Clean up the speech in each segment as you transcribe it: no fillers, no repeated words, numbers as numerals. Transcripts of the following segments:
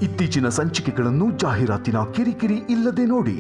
ಇತ್ತೀಚಿನ ಸಂಚಿಕೆಗಳನ್ನು ಜಾಹೀರಾತಿನ ಕಿರಿಕಿರಿ ಇಲ್ಲದೆ ನೋಡಿ.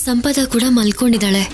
ಸಂಪದ ಕೂಡ ಮಲ್ಕೊಂಡಿದ್ದಾಳೆ.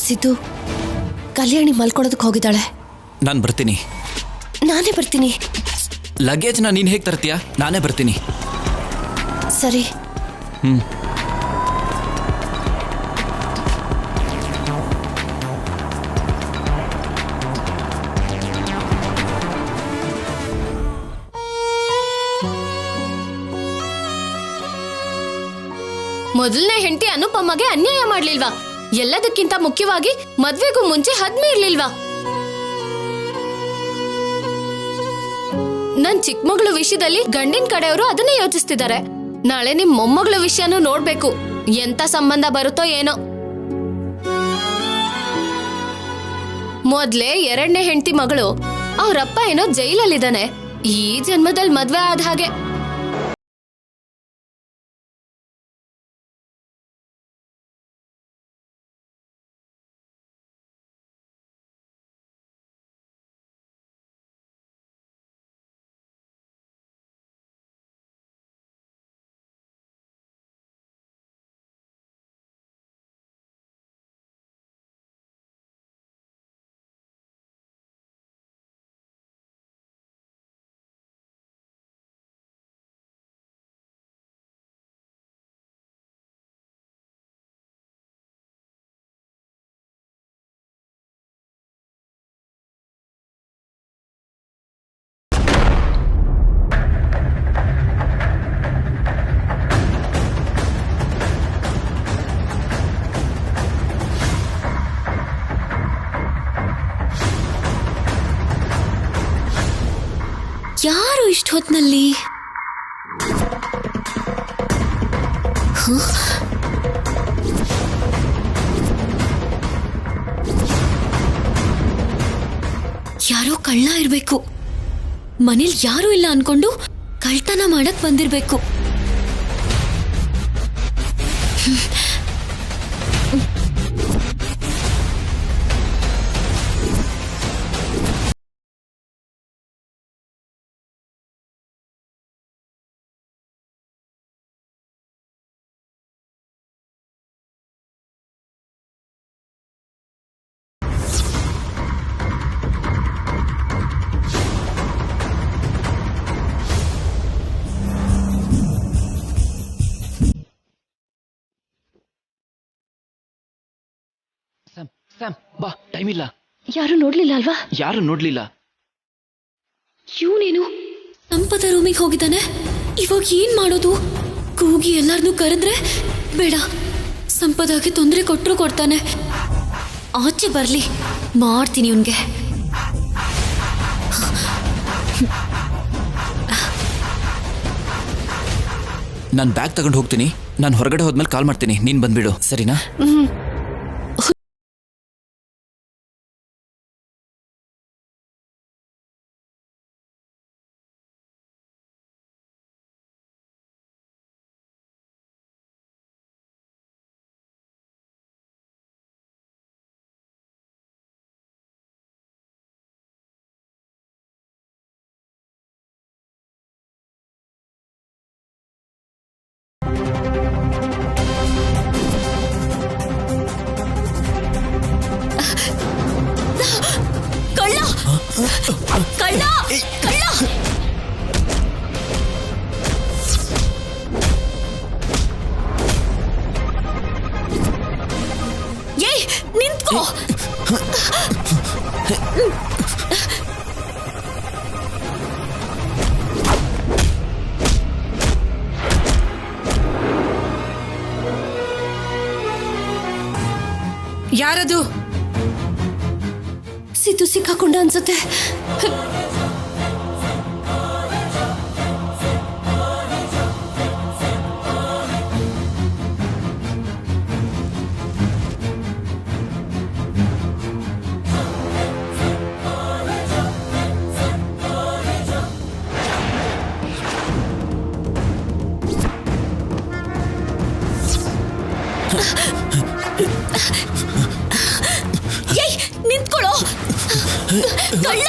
ಸಿದ್ದು, ಕಲ್ಯಾಣಿ ಮಲ್ಕೊಳ್ಳೋದಕ್ಕೆ ಹೋಗಿದ್ದಾಳೆ. ನಾನು ಬರ್ತೀನಿ. ನಾನೇ ಬರ್ತೀನಿ. ಲಗೇಜ್ನ ನೀನು ಹೇಗೆ ತರ್ತೀಯಾ? ನಾನೇ ಬರ್ತೀನಿ. ಸರಿ. ಮೊದಲನೇ ಹೆಂಡತಿ ಅನುಪಮಗೆ ಅನ್ಯಾಯ ಮಾಡ್ಲಿಲ್ವಾ? ಎಲ್ಲದಕ್ಕಿಂತ ಮುಖ್ಯವಾಗಿ ಮದ್ವೆಗೂ ಮುಂಚೆ ಹದ್ಮೆ ಇರ್ಲಿಲ್ವಾ? ನನ್ ಚಿಕ್ಕ ಮಗಳು ವಿಷಯದಲ್ಲಿ ಗಂಡಿನ ಕಡೆಯವರು ಅದನ್ನೇ ಯೋಚಿಸ್ತಿದ್ದಾರೆ. ನಾಳೆ ನಿಮ್ ಮೊಮ್ಮಗಳ ವಿಷಯನೂ ನೋಡ್ಬೇಕು. ಎಂತ ಸಂಬಂಧ ಬರುತ್ತೋ ಏನೋ. ಮೊದ್ಲೇ ಎರಡನೇ ಹೆಂಡತಿ ಮಗಳು, ಅವ್ರಪ್ಪ ಏನೋ ಜೈಲಲ್ಲಿದ್ದಾನೆ. ಈ ಜನ್ಮದಲ್ಲಿ ಮದ್ವೆ ಆದ ಹಾಗೆ. ಯಾರು ಇಷ್ಟು ಹೊತ್ತಿನಲ್ಲಿ? ಯಾರೋ ಕಳ್ಳ ಇರ್ಬೇಕು. ಮನೇಲಿ ಯಾರು ಇಲ್ಲ ಅನ್ಕೊಂಡು ಕಳ್ತನ ಮಾಡಕ್ ಬಂದಿರ್ಬೇಕು. ಸ್ಯಾಮ್ ಬಾ, ಟೈಮ್ ಇಲ್ಲ. ಯಾರು ನೋಡ್ಲಿಲ್ಲ ಅಲ್ವಾ? ಯಾರು ನೋಡ್ಲಿಲ್ಲ. ಇವನೇನು ಸಂಪದ ರೂಮಿಗೆ ಹೋಗಿದ್ದಾನೆ. ಇವಾಗ ಏನ್ ಮಾಡೋದು? ಕೂಗಿ ಎಲ್ಲಾರ್ನೂ ಕರೆದ್ರೆ ಬೇಡ, ಸಂಪದಾಗೆ ತೊಂದರೆ ಕೊಟ್ಟರು ಕೊಡ್ತಾನೆ. ಆಚೆ ಬರಲಿ, ಮಾಡ್ತೀನಿ ಇವನ್ಗೆ. ನಾನು ಬ್ಯಾಗ್ ತಗೊಂಡು ಹೋಗ್ತೀನಿ. ನಾನು ಹೊರಗಡೆ ಹೋದ್ಮೇಲೆ ಕಾಲ್ ಮಾಡ್ತೀನಿ, ನೀನು ಬಂದ್ಬಿಡು, ಸರಿನಾ? ಕಳ್ಳ ಕಳ್ಳ ಕಳ್ಳ! ಏಯ್, ನಿಂತ್ಕೋ! ಯಾರದು? ಸಿದ್ದು ಸಿಕ್ಕಾಕೊಂಡ ಅನ್ಸುತ್ತೆ. ಏಯ್, ನಿಂತ್ಕೊಳ್ಳೋ! ಕಳ್ಳ!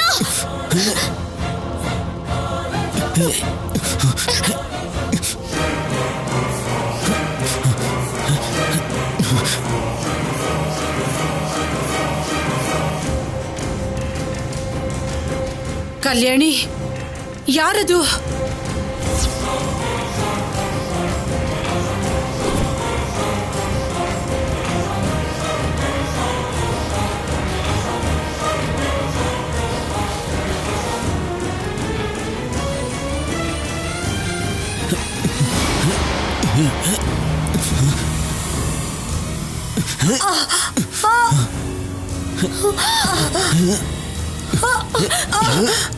ಕಲ್ಯಾಣಿ, ಯಾರದು?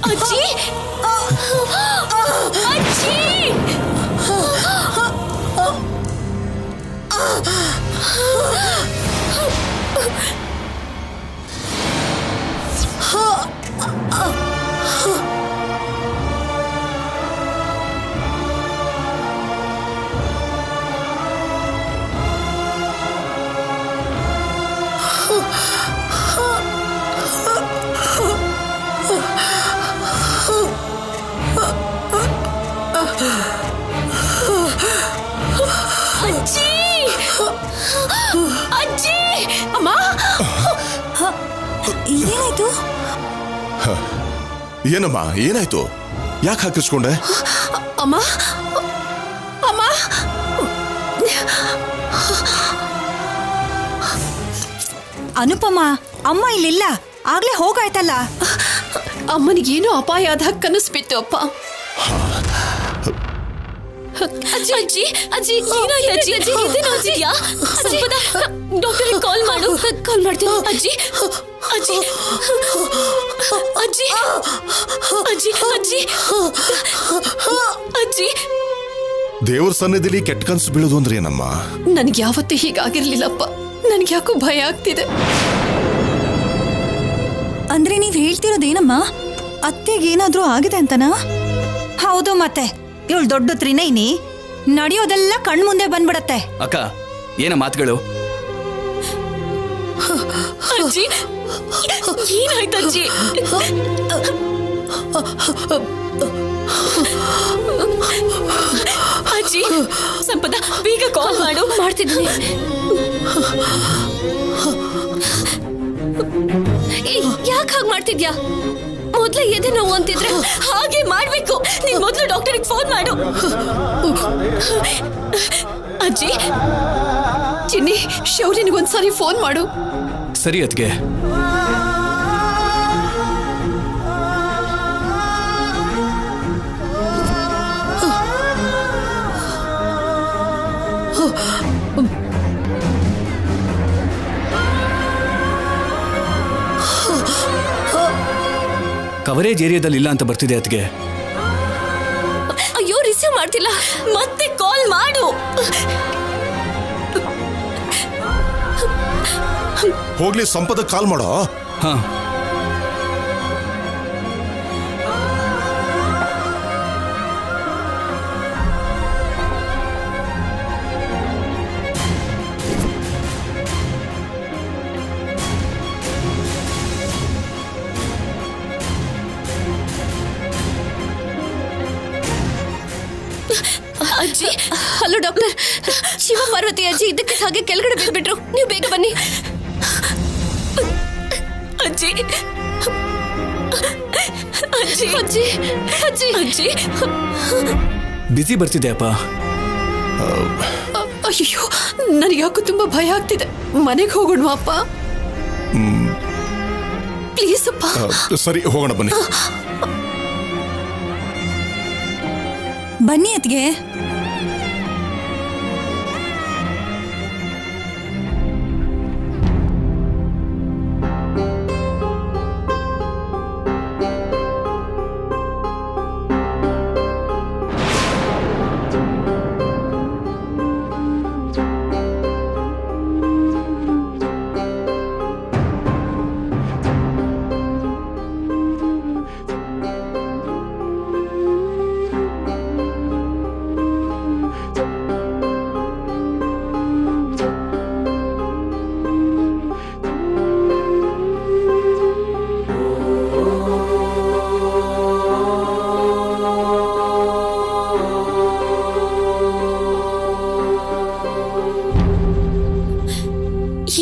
ಅಜ್ಜಿ! ಅಜ್ಜಿ! ಅಜ್ಜಿ! ಅಜ್ಜಿ! ಅಮ್ಮ, ಏನಾಯ್ತು? ಏನಮ್ಮ, ಏನಾಯ್ತು? ಯಾಕೆ ಹಾಕಿಸ್ಕೊಂಡೆ? ಅಮ್ಮ, ಅಮ್ಮ! ಅನುಪಮ, ಅಮ್ಮ ಇಲ್ಲಿಲ್ಲ. ಆಗ್ಲೇ ಹೋಗಾಯ್ತಲ್ಲ. ಅಮ್ಮನಿಗೇನೋ ಅಪಾಯ ಆದ ಕನಸ್ಬಿತ್ತು ಅಪ್ಪ. ಅಜ್ಜಿ ಅಜ್ಜಿ ಅಜ್ಜಿ ಏನಾಯ್ತು ಅಜ್ಜಿ? ಇದೇನು ಅಜ್ಜಿಯಾ? ಸಂಪದ, ಡಾಕ್ಟರ್ಗೆ ಕಾಲ್ ಮಾಡು. ಕಾಲ್ ಮಾಡ್ತೀನಿ. ಅಜ್ಜಿ ಅಜ್ಜಿ ಅಜ್ಜಿ ಅಜ್ಜಿ ಅಜ್ಜಿ ಅಜ್ಜಿ! ದೇವ್ರ ಸನ್ನಿಧಿಲಿ ಕೆಟ್ಟ ಕನ್ಸು ಬೀಳೋದು ಅಂದ್ರೆ ಏನಮ್ಮ? ನನ್ಗೆ ಯಾವತ್ತೂ ಹೀಗಾಗಿರ್ಲಿಲ್ಲಪ್ಪ. ನನ್ಗೆ ಯಾಕೋ ಭಯ ಆಗ್ತಿದೆ. ಅಂದ್ರೆ ನೀವ್ ಹೇಳ್ತಿರೋದೇನಮ್ಮ? ಅತ್ತೆಗೇನಾದ್ರೂ ಆಗಿದೆ ಅಂತನಾ? ಹೌದು, ಮತ್ತೆ ಇವಳು ದೊಡ್ಡ ತ್ರಿನೈನಿ. ನಡೆಯೋದೆಲ್ಲ ಕಣ್ಮುಂದೆ ಬಂದ್ಬಿಡತ್ತೆ. ಅಕ್ಕ, ಏನ ಮಾತುಗಳು? ಅಜ್ಜಿ ಏನಾಯ್ತು ಅಜ್ಜಿ? ಅಜ್ಜಿ, ಸಂಪದ ಬೇಗ ಕಾಲ್ ಮಾಡು. ಮಾಡ್ತಿದ್ದೀನಿ. ಯಾಕೆ ಹಾಗೆ ಮಾಡ್ತಿದ್ಯಾ? ಮೊದ್ಲು ಎದೆ ನೋವು ಅಂತಿದ್ರೆ ಹಾಗೆ ಮಾಡ್ಬೇಕು. ನೀನ್ ಮೊದ್ಲು ಡಾಕ್ಟರ್ಗೆ ಫೋನ್ ಮಾಡು. ಅಜ್ಜಿ, ಚಿನ್ನಿ, ಶೌರ್ಯನಿಗೊಂದ್ಸಾರಿ ಫೋನ್ ಮಾಡು. ಸರಿ ಅದ್ಗೆ. ಕವರೇಜ್ ಏರಿಯಾದಲ್ಲಿ ಇಲ್ಲ ಅಂತ ಬರ್ತಿದೆ ಅದಕ್ಕೆ. ಅಯ್ಯೋ ರಿಸೀವ್ ಮಾಡ್ತಿಲ್ಲ, ಮತ್ತೆ ಕಾಲ್ ಮಾಡು. ಹೋಗ್ಲಿ, ಸಂಪದ ಕಾಲ್ ಮಾಡೋ. ಹಾ, ಅಜ್ಜಿ, ಹಲೋ ಡಾಕ್ಟರ್. ಶಿವ ಪಾರ್ವತಿ ಅಜ್ಜಿ ಇದಕ್ಕೆ ಹಾಗೆ ಕೆಳಗಡೆ ಬಿದ್ಬಿಟ್ರು. ನೀವು ಬೇಗ ಬನ್ನಿ. ಅಜ್ಜಿ ಅಜ್ಜಿ ಅಜ್ಜಿ ಅಜ್ಜಿ ಅಜ್ಜಿ ಬಿಸಿ ಬರ್ತಿದೆ ಅಪ್ಪ. ಅಯ್ಯೋ, ನನಗೆ ಯಾಕೋ ತುಂಬಾ ಭಯ ಆಗ್ತಿದೆ. ಮನೆಗೆ ಹೋಗೋಣ ಅಪ್ಪ, ಪ್ಲೀಸ್ ಅಪ್ಪ. ಸರಿ, ಹೋಗೋಣ ಬನ್ನಿ. ಬನ್ನಿ ಅತ್ಗೆ.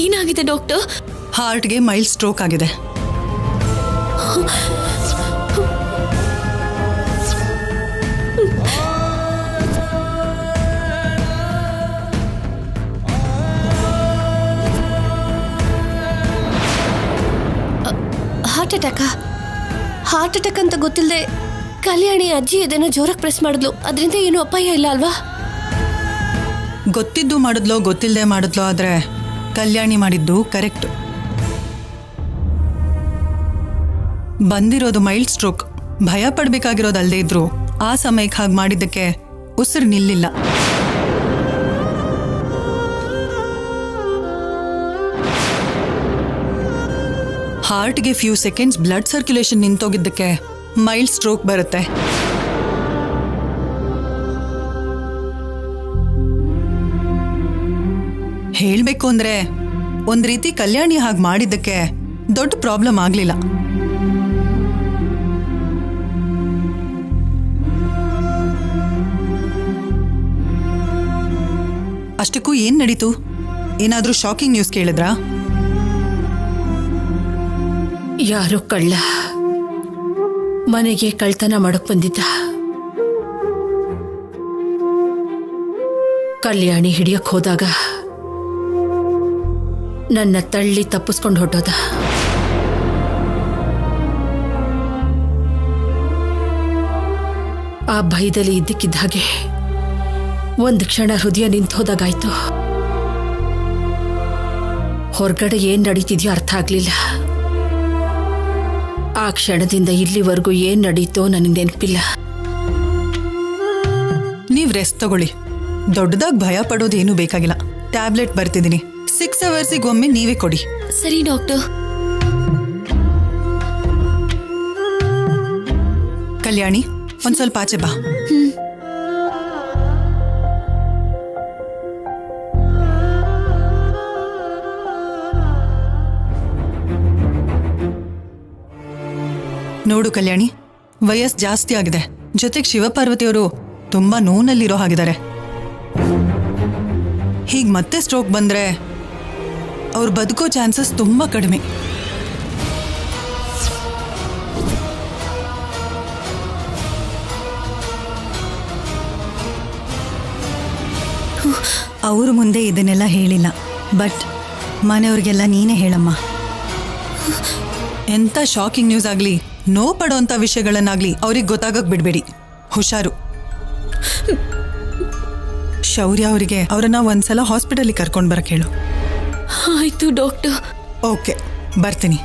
ಏನಾಗಿದೆ ಡಾಕ್ಟರ್? ಹಾರ್ಟ್ಗೆ ಮೈಲ್ಡ್ ಸ್ಟ್ರೋಕ್ ಆಗಿದೆ. ಹಾರ್ಟ್ ಅಟ್ಯಾಕ್ ಅಂತ ಗೊತ್ತಿಲ್ಲದೆ ಕಲ್ಯಾಣಿ ಅಜ್ಜಿ ಇದನ್ನು ಜೋರಾಗಿ ಪ್ರೆಸ್ ಮಾಡಿದ್ಲು. ಅದರಿಂದ ಏನು ಅಪಾಯ ಇಲ್ಲ ಅಲ್ವಾ? ಗೊತ್ತಿದ್ದು ಮಾಡಿದ್ಲೋ ಗೊತ್ತಿಲ್ಲದೆ ಮಾಡಿದ್ಲೋ, ಆದ್ರೆ ಕಲ್ಯಾಣಿ ಮಾಡಿದ್ದು ಕರೆಕ್ಟ್. ಬಂದಿರೋದು ಮೈಲ್ಡ್ ಸ್ಟ್ರೋಕ್. ಭಯ ಪಡ್ಬೇಕಾಗಿರೋದಲ್ದೇ ಇದ್ರು ಆ ಸಮಯಕ್ಕೆ ಹಾಗೆ ಮಾಡಿದ್ದಕ್ಕೆ ಉಸಿರು ನಿಲ್ಲಿಲ್ಲ. ಹಾರ್ಟ್ಗೆ ಫ್ಯೂ ಸೆಕೆಂಡ್ಸ್ ಬ್ಲಡ್ ಸರ್ಕ್ಯುಲೇಷನ್ ನಿಂತೋಗಿದ್ದಕ್ಕೆ ಮೈಲ್ಡ್ ಸ್ಟ್ರೋಕ್ ಬರುತ್ತೆ. ಹೇಳ್ಬೇಕು ಅಂದ್ರೆ ಒಂದ್ ರೀತಿ ಕಲ್ಯಾಣಿ ಹಾಗೆ ಮಾಡಿದ್ದಕ್ಕೆ ದೊಡ್ಡ ಪ್ರಾಬ್ಲಮ್ ಆಗ್ಲಿಲ್ಲ. ಅಷ್ಟಕ್ಕೂ ಏನ್ ನಡೀತು? ಏನಾದ್ರೂ ಶಾಕಿಂಗ್ ನ್ಯೂಸ್ ಕೇಳಿದ್ರಾ? ಯಾರೋ ಕಳ್ಳ ಮನೆಗೆ ಕಳ್ತನ ಮಾಡಕ್ ಬಂದಿದ್ದ. ಕಲ್ಯಾಣಿ ಹಿಡಿಯಕ್ ಹೋದಾಗ ನನ್ನ ತಳ್ಳಿ ತಪ್ಪಿಸ್ಕೊಂಡು ಹೊಟ್ಟೋದ. ಆ ಭಯದಲ್ಲಿ ಇದ್ದಕ್ಕಿದ್ದ ಹಾಗೆ ಒಂದು ಕ್ಷಣ ಹೃದಯ ನಿಂತೋದಾಗಾಯ್ತು. ಹೊರಗಡೆ ಏನ್ ನಡೀತಿದ್ಯೋ ಅರ್ಥ ಆಗ್ಲಿಲ್ಲ. ಆ ಕ್ಷಣದಿಂದ ಇಲ್ಲಿವರೆಗೂ ಏನ್ ನಡೀತೋ ನನಗೆ ನೆನಪಿಲ್ಲ. ನೀವ್ ರೆಸ್ಟ್ ತಗೊಳ್ಳಿ. ದೊಡ್ಡದಾಗಿ ಭಯ ಪಡೋದೇನು ಬೇಕಾಗಿಲ್ಲ. ಟ್ಯಾಬ್ಲೆಟ್ ಬರ್ತಿದ್ದೀನಿ. 6 ಅವರ್ಸಿಗೆ ಒಮ್ಮೆ ನೀವೇ ಕೊಡಿ. ಸರಿ ಡಾಕ್ಟರ್. ಕಲ್ಯಾಣಿ, ಒಂದ್ ಸ್ವಲ್ಪ ಆಚೆ ಬಾ. ನೋಡು ಕಲ್ಯಾಣಿ, ವಯಸ್ಸು ಜಾಸ್ತಿ ಆಗಿದೆ. ಜೊತೆಗೆ ಶಿವಪಾರ್ವತಿಯವರು ತುಂಬಾ ನೋವಿನಲ್ಲಿರೋ ಹಾಗಿದ್ದಾರೆ. ಹೀಗೆ ಮತ್ತೆ ಸ್ಟ್ರೋಕ್ ಬಂದ್ರೆ ಅವ್ರು ಬದುಕೋ ಚಾನ್ಸಸ್ ತುಂಬಾ ಕಡಿಮೆ. ಅವ್ರ ಮುಂದೆ ಇದನ್ನೆಲ್ಲ ಹೇಳಿಲ್ಲ, ಬಟ್ ಮನೆಯವ್ರಿಗೆಲ್ಲ ನೀನೇ ಹೇಳಮ್ಮ. ಎಂಥ ಶಾಕಿಂಗ್ ನ್ಯೂಸ್ ಆಗಲಿ, ನೋವು ಪಡೋಂಥ ವಿಷಯಗಳನ್ನಾಗ್ಲಿ ಅವ್ರಿಗೆ ಗೊತ್ತಾಗಕ್ ಬಿಡಬೇಡಿ. ಹುಷಾರು. ಶೌರ್ಯ ಅವರಿಗೆ ಅವರನ್ನ ಒಂದ್ಸಲ ಹಾಸ್ಪಿಟಲಿಗೆ ಕರ್ಕೊಂಡು ಬರಕ್ಕೆ ಹೇಳು. ಆಯ್ತು ಡಾಕ್ಟರ್. ಓಕೆ, ಬರ್ತೀನಿ.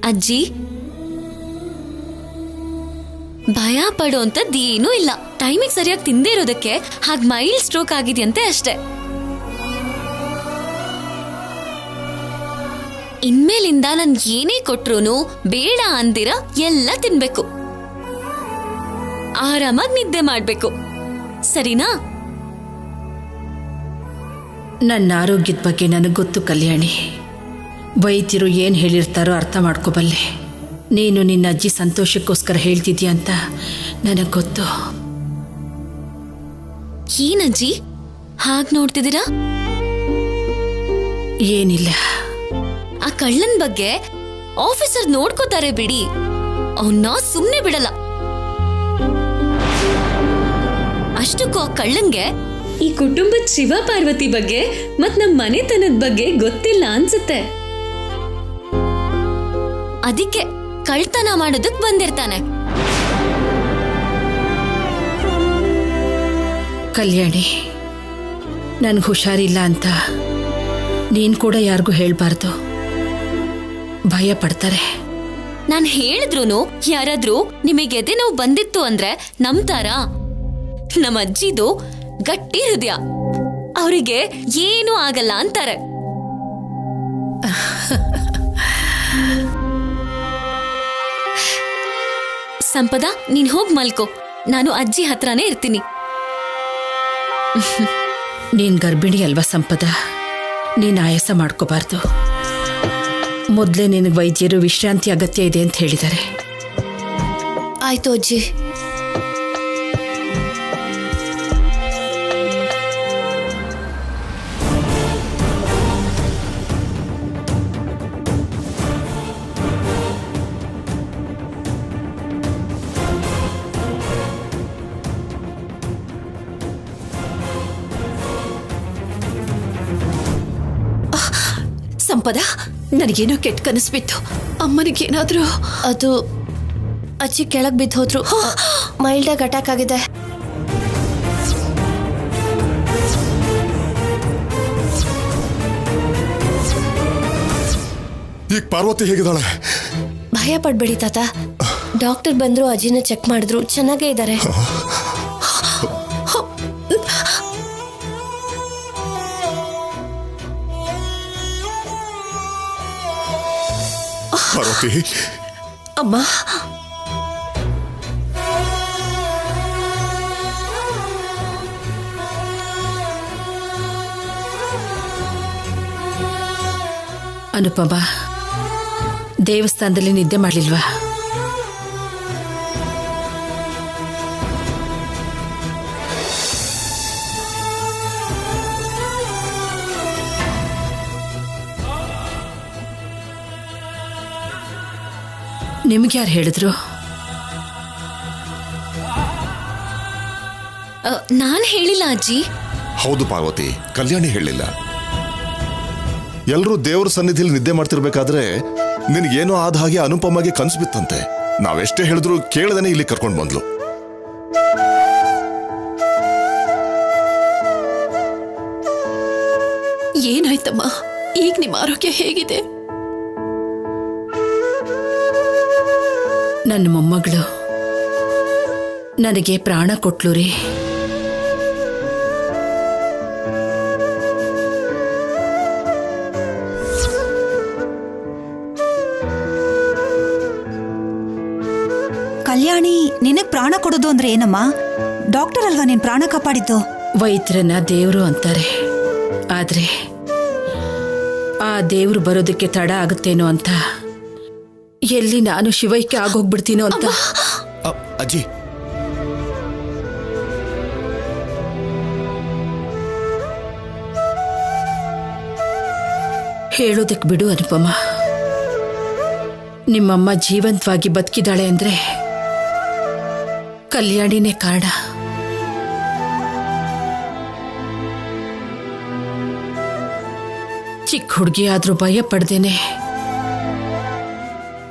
ಅಜ್ಜಿ, ಭಯ ಪಡೋಂಥದ್ದು ಏನೂ ಇಲ್ಲ. ಟೈಮಿಗೆ ಸರಿಯಾಗಿ ತಿಂದೇ ಇರೋದಕ್ಕೆ ಹಾಗೆ ಮೈಲ್ಡ್ ಸ್ಟ್ರೋಕ್ ಆಗಿದೆಯಂತೆ ಅಷ್ಟೇ. ಇನ್ಮೇಲಿಂದ ನನ್ ಏನೇ ಕೊಟ್ರು ಬೇಡ ಅಂದಿರ ಎಲ್ಲ ತಿನ್ಬೇಕು, ಆರಾಮಾಗಿ ನಿದ್ದೆ ಮಾಡ್ಬೇಕು, ಸರಿನಾ? ನನ್ನ ಆರೋಗ್ಯದ ಬಗ್ಗೆ ನನಗೆ ಗೊತ್ತು ಕಲ್ಯಾಣಿ. ವೈದ್ಯರು ಏನು ಹೇಳಿರ್ತಾರೋ ಅರ್ಥ ಮಾಡ್ಕೋಬಲ್ಲೆ. ನೀನು ನಿನ್ನ ಅಜ್ಜಿ ಸಂತೋಷಕ್ಕೋಸ್ಕರ ಹೇಳ್ತಿದ್ಯಾ ಅಂತ ನನಗೆ ಗೊತ್ತು. ಏನಜ್ಜಿ ಹಾಗೆ ನೋಡ್ತಿದ್ದೀರಾ? ಏನಿಲ್ಲ. ಆ ಕಳ್ಳನ್ ಬಗ್ಗೆ ಆಫೀಸರ್ ನೋಡ್ಕೋತಾರೆ ಬಿಡಿ, ಅವನ್ನ ಸುಮ್ನೆ ಬಿಡಲ್ಲ. ಅಷ್ಟಕ್ಕೂ ಆ ಕಳ್ಳಂಗೆ ಈ ಕುಟುಂಬದ ಶಿವ ಪಾರ್ವತಿ ಬಗ್ಗೆ ಮತ್ ನಮ್ ಮನೆತನದ ಬಗ್ಗೆ ಗೊತ್ತಿಲ್ಲ ಅನ್ಸುತ್ತೆ. ಅದಕ್ಕೆ ಕಳ್ತನ ಮಾಡೋದಕ್ ಬಂದಿರ್ತಾನೆ. ಕಲ್ಯಾಣಿ, ನನ್ಗೆ ಹುಷಾರಿಲ್ಲ ಅಂತ ನೀನು ಕೂಡ ಯಾರಿಗೂ ಹೇಳ್ಬಾರ್ದು, ಭಯ ಪಡ್ತಾರೆ. ನಾನ್ ಹೇಳಿದ್ರು ಯಾರಾದ್ರೂ ನಿಮಗೆ ಎದೆ ನೋವು ಬಂದಿತ್ತು ಅಂದ್ರೆ ನಂಬ್ತಾರಾ? ನಮ್ಮ ಅಜ್ಜಿದು ಗಟ್ಟಿ ಹೃದಯ, ಅವರಿಗೆ ಏನೂ ಆಗಲ್ಲ ಅಂತಾರೆ. ಸಂಪದ, ನೀನ್ ಹೋಗ್ ಮಲ್ಕೋ, ನಾನು ಅಜ್ಜಿ ಹತ್ರನೇ ಇರ್ತೀನಿ. ನೀನ್ ಗರ್ಭಿಣಿ ಅಲ್ವಾ ಸಂಪದ, ನೀನ್ ಆಯಾಸ ಮಾಡ್ಕೋಬಾರ್ದು. ಮೊದಲೇ ನಿನಗೆ ವೈದ್ಯರು ವಿಶ್ರಾಂತಿ ಅಗತ್ಯ ಇದೆ ಅಂತ ಹೇಳಿದ್ದಾರೆ. ಆಯ್ತು ಅಜ್ಜಿ. ಸಂಪದ, ನನಗೇನೋ ಕೆಟ್ಟ ಕನಸ್ಬಿತ್ತು. ಅಮ್ಮನಿಗೇನಾದ್ರೂ? ಅದು ಅಜ್ಜಿ ಕೆಳಗ್ ಬಿದ್ದು ಹೋದ್ರು. ಮೈಲ್ಡ್ ಆಗಿ ಅಟ್ಯಾಕ್ ಆಗಿದೆ. ಈಗ ಪಾರ್ವತಿ ಹೇಗಿದ್ದಾಳೆ? ಭಯ ಪಡ್ಬೇಡಿ ತಾತ, ಡಾಕ್ಟರ್ ಬಂದ್ರು, ಅಜ್ಜಿನ ಚೆಕ್ ಮಾಡಿದ್ರು, ಚೆನ್ನಾಗೇ ಇದ್ದಾರೆ. ಪಾರ್ವತಿ, ಅಮ್ಮ, ಅನುಪಮ, ದೇವಸ್ಥಾನದಲ್ಲಿ ನಿದ್ದೆ ಮಾಡಲಿಲ್ವಾ? ನಿಮ್ಗೆ ಯಾರು ಹೇಳಿದ್ರು? ನಾನ್ ಹೇಳಿಲ್ಲ ಅಜ್ಜಿ. ಹೌದು ಪಾರ್ವತಿ, ಕಲ್ಯಾಣಿ ಹೇಳಿಲ್ಲ. ಎಲ್ಲರೂ ದೇವ್ರ ಸನ್ನಿಧಿಯಲ್ಲಿ ನಿದ್ದೆ ಮಾಡ್ತಿರ್ಬೇಕಾದ್ರೆ ನಿನಗೇನೋ ಆದ ಹಾಗೆ ಅನುಪಮಗೆ ಕನ್ಸು ಬಿತ್ತಂತೆ. ನಾವೆಷ್ಟೇ ಹೇಳಿದ್ರು ಕೇಳದೇನೆ ಇಲ್ಲಿ ಕರ್ಕೊಂಡು ಬಂದ್ಲು. ಏನಾಯ್ತಮ್ಮ? ಈಗ ನಿಮ್ಮ ಆರೋಗ್ಯ ಹೇಗಿದೆ? ನನ್ನ ಮೊಮ್ಮಗಳು ನನಗೆ ಪ್ರಾಣ ಕೊಟ್ಲು ರೀ. ಕಲ್ಯಾಣಿ, ನಿನಗ್ ಪ್ರಾಣ ಕೊಡೋದು ಅಂದ್ರೆ ಏನಮ್ಮ? ಡಾಕ್ಟರ್ ಅಲ್ವಾ ನೀನ್ ಪ್ರಾಣ ಕಾಪಾಡಿದ್ದು? ವೈದ್ಯರನ್ನ ದೇವರು ಅಂತಾರೆ, ಆದ್ರೆ ಆ ದೇವ್ರು ಬರೋದಕ್ಕೆ ತಡ ಆಗುತ್ತೇನೋ ಅಂತ, ಎಲ್ಲಿ ನಾನು ಶಿವೈಕ್ಯ ಆಗೋಗ್ಬಿಡ್ತೀನೋ ಅಂತ. ಅಜ್ಜಿ, ಹೇಳೋದಕ್ಕೆ ಬಿಡು ಅನುಪಮ. ನಿಮ್ಮಮ್ಮ ಜೀವಂತವಾಗಿ ಬದುಕಿದಾಳೆ ಅಂದ್ರೆ ಕಲ್ಯಾಣಿನೇ ಕಾರಣ. ಚಿಕ್ಕ ಹುಡುಗಿ ಆದ್ರೂ ಭಯ ಪಡ್ದೇನೆ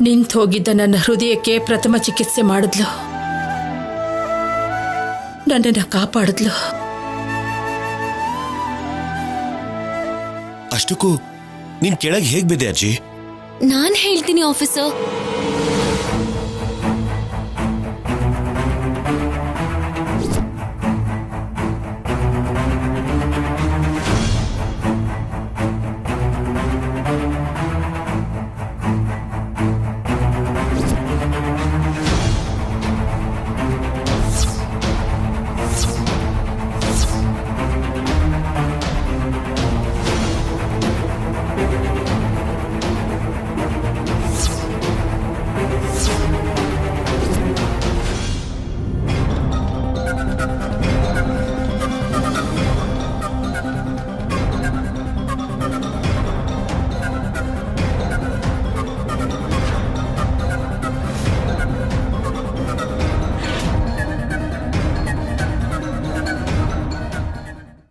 ನಿಂತು ಹೋಗಿದ್ದ ನನ್ನ ಹೃದಯಕ್ಕೆ ಪ್ರಥಮ ಚಿಕಿತ್ಸೆ ಮಾಡಿದ್ಲು. ನನ್ನನ್ನು ಕಾಪಾಡಿದ್ಲು. ಅಷ್ಟಕ್ಕೂ ನೀನ್ ಕೆಳಗೆ ಹೇಗ್ ಬಿದ್ದೆ ಅಜ್ಜಿ? ನಾನ್ ಹೇಳ್ತೀನಿ ಆಫೀಸರ್.